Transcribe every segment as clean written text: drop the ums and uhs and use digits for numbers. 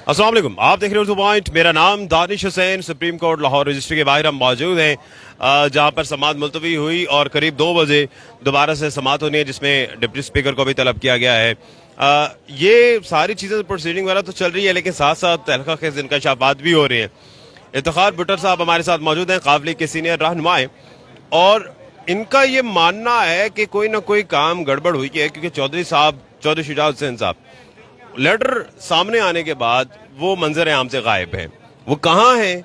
अस्सलाम वालेकुम, आप देख रहे हो पॉइंट। मेरा नाम Danish Hussain. Supreme court Lahore registry के बाहर हम मौजूद हैं, जहां पर समाअत मुलतवी हुई और करीब 2 बजे दोबारा से समाअत होनी है, जिसमें डिप्टी स्पीकर को भी तलब किया गया है। ये सारी चीज़ें प्रोसीडिंग वगैरह तो चल रही है, लेकिन साथ साथ तहलका खेज़ इंकशाफात भी हो रहे हैं। इफ्तिखार भुट्टर साहब हमारे साथ मौजूद हैं, काफ लीग के सीनियर रहनुमाए, और इनका ये मानना है कि कोई ना कोई काम गड़बड़ हुई है, क्योंकि चौधरी शुजात हुसैन साहब लेटर सामने आने के बाद वो मंजर आम से गायब हैं। वो कहाँ हैं,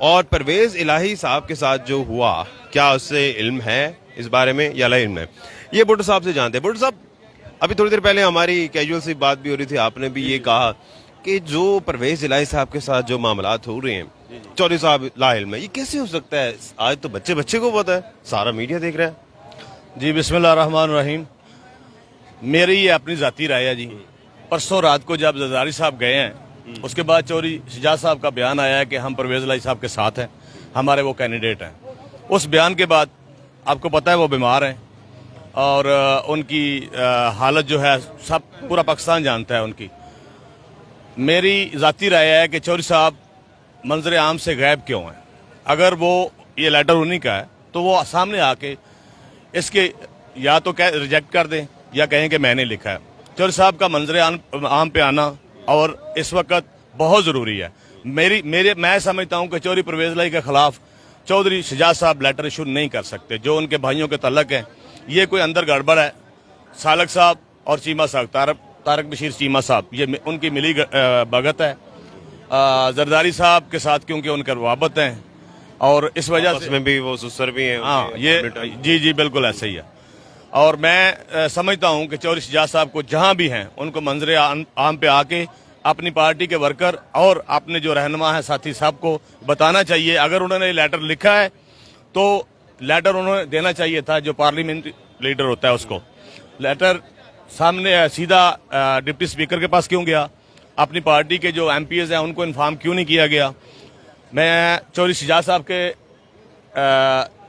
और परवेज इलाही साहब के साथ जो हुआ, क्या उससे इल्म है इस बारे में या ला इल्म है, ये भुट्टो साहब से जानते हैं। भुट्टो साहब, अभी थोड़ी देर पहले हमारी कैजुअल सी बात भी हो रही थी, आपने भी ये कहा कि जो परवेज इलाही साहब के साथ जो मामलात हो रहे हैं, चौधरी साहब ला इल्म है, ये कैसे हो सकता है? आज तो बच्चे को पता है, सारा मीडिया देख रहा है। जी, बिस्मिल्लाह रहमान रहीम। मेरी ये अपनी ज़ाती राय है जी। परसों रात को जब जरदारी साहब गए हैं, उसके बाद चौधरी शुजात साहब का बयान आया है कि हम परवेज इलाही साहब के साथ हैं, हमारे वो कैंडिडेट हैं। उस बयान के बाद आपको पता है वो बीमार हैं, और उनकी हालत जो है सब पूरा पाकिस्तान जानता है उनकी। मेरी ज़ाती राय है कि चौधरी साहब मंजर आम से गायब क्यों हैं। अगर वो ये लेटर उन्हीं का है तो वो सामने आके इसके या तो रिजेक्ट कर दें या कहें कि मैंने लिखा है। चौधरी साहब का मंजर आम पे आना और इस वक्त बहुत ज़रूरी है। मैं समझता हूँ कि चौधरी परवेज इलाही के खिलाफ चौधरी शुजात साहब लेटर इशू नहीं कर सकते। जो उनके भाइयों के तल्लक हैं, ये कोई अंदर गड़बड़ है। सालक साहब और चीमा साहब, तारक बशीर चीमा साहब, ये उनकी मिली भगत है। जरदारी साहब के साथ क्योंकि उनका रवाबत हैं, और इस वजह से में भी वो सुसर भी हैं। हाँ, ये जी बिल्कुल ऐसा ही है। और मैं समझता हूं कि चौधरी शुजात साहब को जहां भी हैं, उनको मंजर आम पे आके अपनी पार्टी के वर्कर और अपने जो रहनुमा है साथी साहब को बताना चाहिए। अगर उन्होंने लेटर लिखा है तो लेटर उन्होंने देना चाहिए था, जो पार्लियामेंट्री लीडर होता है उसको। लेटर सामने सीधा डिप्टी स्पीकर के पास क्यों गया? अपनी पार्टी के जो MPs हैं उनको इन्फॉर्म क्यों नहीं किया गया? मैं चौधरी शुजात साहब के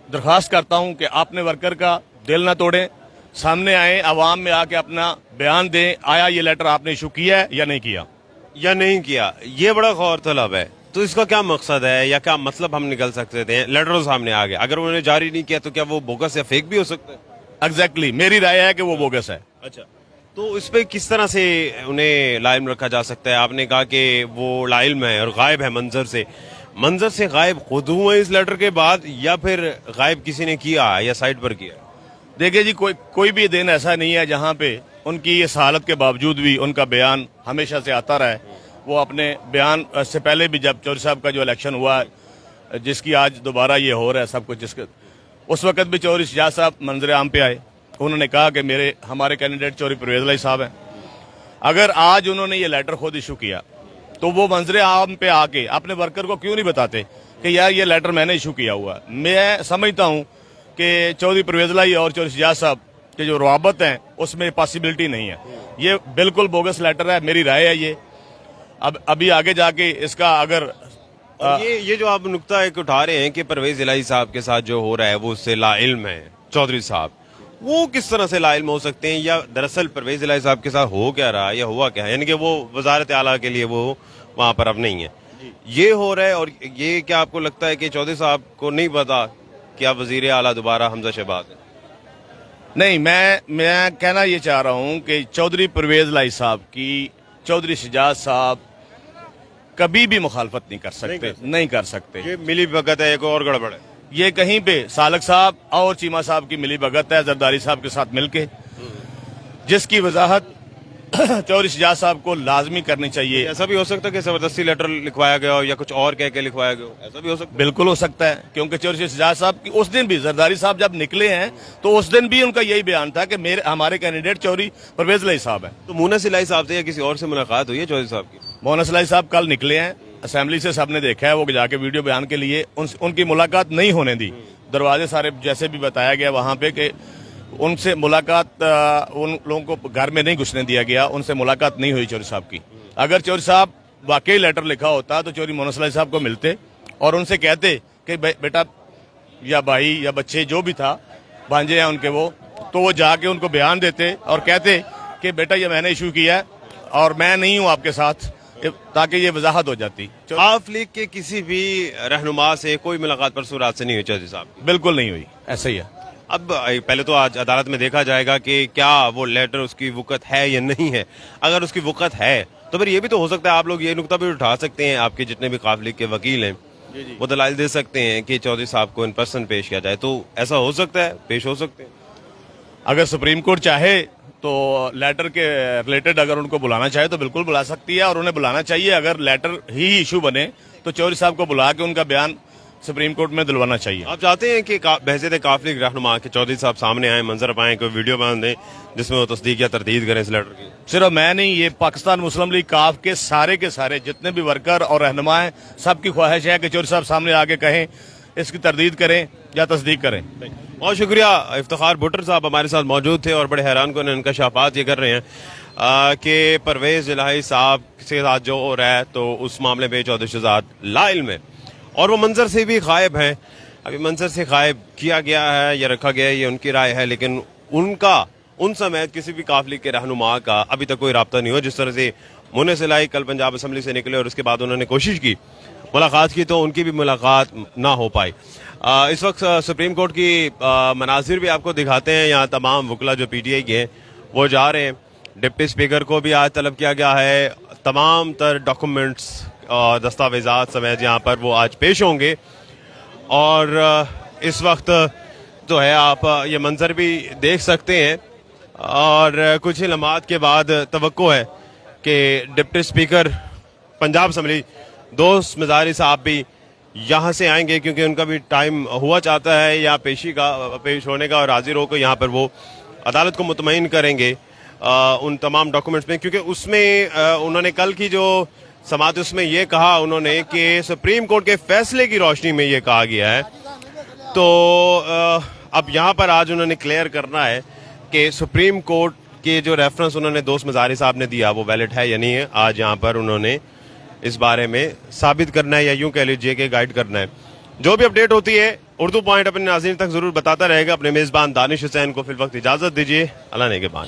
दरख्वास्त करता हूं कि आपने वर्कर का दिल ना तोड़ें, सामने आए, आवाम में आके अपना बयान दें। आया ये लेटर आपने इशू किया है या नहीं किया? ये बड़ा गौर तलब है। तो इसका क्या मकसद है या क्या मतलब हम निकल सकते थे? लेटर सामने आ गया, अगर उन्होंने जारी नहीं किया तो क्या वो बोगस या फेक भी हो सकता है? एग्जैक्टली, मेरी राय है कि वो बोगस है। अच्छा, तो इस पे किस तरह से उन्हें लाइम रखा जा सकता है? आपने कहा कि वो लाइम है और गायब है मंजर से गायब खुद हुए इस लेटर के बाद, या फिर गायब किसी ने किया या साइड पर किया? देखिए जी, कोई भी दिन ऐसा नहीं है जहां पे उनकी इस हालत के बावजूद भी उनका बयान हमेशा से आता रहा है। वो अपने बयान से पहले भी, जब चौधरी साहब का जो इलेक्शन हुआ, जिसकी आज दोबारा ये हो रहा है सब कुछ, उस वक्त भी चौधरी शुजात साहब मंजर आम पे आए। उन्होंने कहा कि हमारे कैंडिडेट चौधरी परवेज इलाही साहब हैं। अगर आज उन्होंने ये लेटर खुद इशू किया तो वो मंजर आम पे आके अपने वर्कर को क्यों नहीं बताते कि यार ये लेटर मैंने इशू किया हुआ? मैं समझता हूँ कि चौधरी परवेज इलाही और चौधरी शुजात साहब के जो रवाबत हैं उसमें पॉसिबिलिटी नहीं है। ये बिल्कुल बोगस लेटर है, मेरी राय है ये। अब अभी आगे जाके इसका अगर ये जो आप नुक्ता एक उठा रहे हैं कि परवेज इलाही साहब के साथ जो हो रहा है वो उससे लाइल्म है चौधरी साहब, वो किस तरह से लाइल्म हो सकते हैं? या दरअसल परवेज इलाही साहब के साथ हो क्या रहा है या हुआ क्या है? यानी कि वो वजारत आला के लिए वो वहां पर अब नहीं है, ये हो रहा है। और ये क्या आपको लगता है कि चौधरी साहब को नहीं पता कि आप वजीर आला दोबारा हमजा शहबाज है? नहीं, मैं कहना ये चाह रहा हूं कि चौधरी परवेज इलाही साहब की चौधरी शुजात साहब कभी भी मुखालफत नहीं कर सकते। ये मिली भगत है, एक और गड़बड़ है। ये कहीं पे सालक साहब और चीमा साहब की मिली भगत है जरदारी साहब के साथ मिलके, जिसकी वजाहत चौधरी शुजात साहब को लाजमी करनी चाहिए। ऐसा भी हो सकता है कि जबरदस्ती लेटर लिखवाया गया हो या कुछ और कह के लिखवाया गया हो, ऐसा भी हो सकता है? बिल्कुल हो सकता है, क्योंकि चौधरी शुजात साहब की उस दिन भी, जरदारी साहब जब निकले हैं तो उस दिन भी उनका यही बयान था कि हमारे कैंडिडेट चौधरी परवेज इलाही साहब है। तो मुनस इलाही साहब से या किसी और से मुलाकात हुई है चौधरी साहब की? मोहन इलाही साहब कल निकले हैं असेंबली से, सबने देखा है, वो जाके वीडियो बयान के लिए उनकी मुलाकात नहीं होने दी। दरवाजे सारे जैसे भी बताया गया वहां पे कि उनसे मुलाकात, उन लोगों को घर में नहीं घुसने दिया गया, उनसे मुलाकात नहीं हुई चौधरी साहब की। अगर चौधरी साहब वाकई लेटर लिखा होता तो चौधरी मोहन इलाही साहब को मिलते और उनसे कहते कि बेटा या भाई या बच्चे जो भी था, भांजे हैं उनके, वो जाके उनको बयान देते और कहते कि बेटा ये मैंने इशू किया है और मैं नहीं हूं आपके साथ, تاکہ یہ وضاحت ہو جاتی. قاف لیگ کے کسی بھی رہنما سے کوئی ملاقات پرسوں رات سے نہیں ہوئی چودھری صاحب کی؟ بالکل نہیں ہوئی, ایسا ہی ہے. اب پہلے تو آج عدالت میں دیکھا جائے گا کہ کیا وہ لیٹر اس کی وقت ہے یا نہیں ہے. اگر اس کی وقت ہے تو پھر یہ بھی تو ہو سکتا ہے, آپ لوگ یہ نقطہ بھی اٹھا سکتے ہیں, آپ کے جتنے بھی قاف لیگ کے وکیل ہیں وہ دلائل دے سکتے ہیں کہ چودھری صاحب کو ان پرسن پیش کیا جائے. تو ایسا ہو سکتا ہے, پیش ہو سکتے ہیں. اگر سپریم کورٹ چاہے تو لیٹر کے ریلیٹڈ اگر ان کو بلانا چاہے تو بالکل بلا سکتی ہے, اور انہیں بلانا چاہیے. اگر لیٹر ہی ایشو بنے تو چودھری صاحب کو بلا کے ان کا بیان سپریم کورٹ میں دلوانا چاہیے. آپ چاہتے ہیں کہ بحثیت قاف لیگ رہنما کے چودھری صاحب سامنے آئیں, منظر پائیں, کوئی ویڈیو بنا دیں جس میں وہ تصدیق یا تردید کریں اس لیٹر کی؟ صرف میں نہیں, یہ پاکستان مسلم لیگ کاف کے سارے جتنے بھی ورکر اور رہنما ہیں, سب کی خواہش ہے کہ چودھری صاحب سامنے آ کے کہیں, اس کی تردید کریں یا تصدیق کریں. بہت شکریہ. افتخار بھٹر صاحب ہمارے ساتھ موجود تھے اور بڑے حیران کن انکشافات یہ کر رہے ہیں کہ پرویز الہی صاحب کے ساتھ جو ہو رہا ہے تو اس معاملے میں چودھری شہزاد لا علم ہے اور وہ منظر سے بھی غائب ہیں. ابھی منظر سے غائب کیا گیا ہے یا رکھا گیا ہے یہ ان کی رائے ہے, لیکن ان سمیت کسی بھی قاف لیگ کے رہنما کا ابھی تک کوئی رابطہ نہیں ہوا. جس طرح سے مونس الہی کل پنجاب اسمبلی سے نکلے اور اس کے بعد انہوں نے کوشش کی ملاقات کی تو ان کی بھی ملاقات نہ ہو پائی. اس وقت سپریم کورٹ کی مناظر بھی آپ کو دکھاتے ہیں. یہاں تمام وکلا جو پی ٹی آئی کے ہیں وہ جا رہے ہیں. ڈپٹی اسپیکر کو بھی آج طلب کیا گیا ہے. تمام تر ڈاکومنٹس اور دستاویزات سمیت یہاں پر وہ آج پیش ہوں گے. اور اس وقت جو ہے آپ یہ منظر بھی دیکھ سکتے ہیں اور کچھ ہی لمحات کے بعد توقع ہے کہ ڈپٹی اسپیکر پنجاب اسمبلی دوست مزاری صاحب بھی یہاں سے آئیں گے, کیونکہ ان کا بھی ٹائم ہوا چاہتا ہے یہاں پیش ہونے کا اور حاضر ہو کر یہاں پر وہ عدالت کو مطمئن کریں گے ان تمام ڈاکومنٹس میں. کیونکہ اس میں انہوں نے کل کی جو سماعت اس میں یہ کہا انہوں نے کہ سپریم کورٹ کے فیصلے کی روشنی میں یہ کہا گیا ہے. تو اب یہاں پر آج انہوں نے کلیئر کرنا ہے کہ سپریم کورٹ کے جو ریفرنس انہوں نے دوست مزاری صاحب نے دیا وہ ویلڈ ہے یا نہیں ہے. آج یہاں پر انہوں نے اس بارے میں ثابت کرنا ہے یا یوں کہہ لیجیے کہ گائیڈ کرنا ہے. جو بھی اپڈیٹ ہوتی ہے اردو پوائنٹ اپنے ناظرین تک ضرور بتاتا رہے گا. اپنے میزبان دانش حسین کو فی الوقت اجازت دیجیے. اللہ نگہبان.